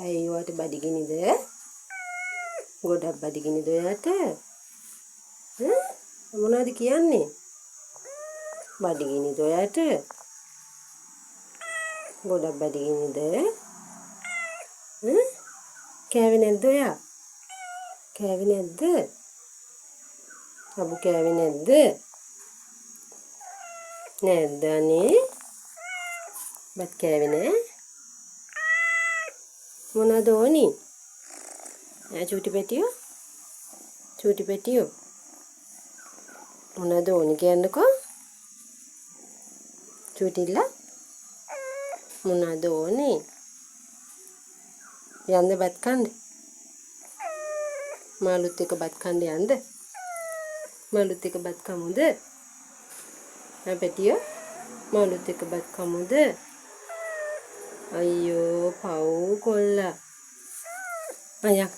ඇයි ඔයාට බඩගිනිද? ගොඩක් බඩගිනිද ඔයාට? මොනවද කියන්නේ? බඩගිනිද ඔයාට? ගොඩක් බඩගිනිද? කෑවේ නැද්ද ඔයා? කෑවේ නැද්ද? අබු කෑවේ නැද්ද? නැද්ද අනේ? බත් කෑවේ නෑ? මොනවද ඕනි? චූටි පැටියෝ? චූටි පැටියෝ? මොනවද ඕනි කියන්නකෝ? චූටිල්ලා? මොනවද ඕනේ? යන්න බත් කන්න? මාළුත් එක්ක බත් කන්න යන්න? මාළුත් එක්ක බත් කමුද? පැටියෝ? මාළුත් එක්ක බත් කමුද? අයියෝ පව් කොල්ලා. අයියා.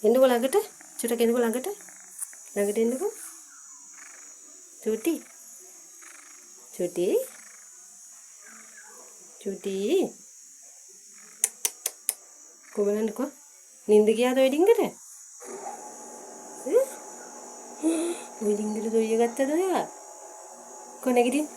එන්නකෝ ළඟට. චුට්ටක් එන්නකෝ ළඟට. ළඟට එන්නකෝ. චූටි. චූටි. චූටි. කොබලන්නකෝ. නින්ද ගියාද ඔය ඩිංගට? ඔය ඩිංගට දොයිය ගත්තද ඔයා? කො නැගිටින්?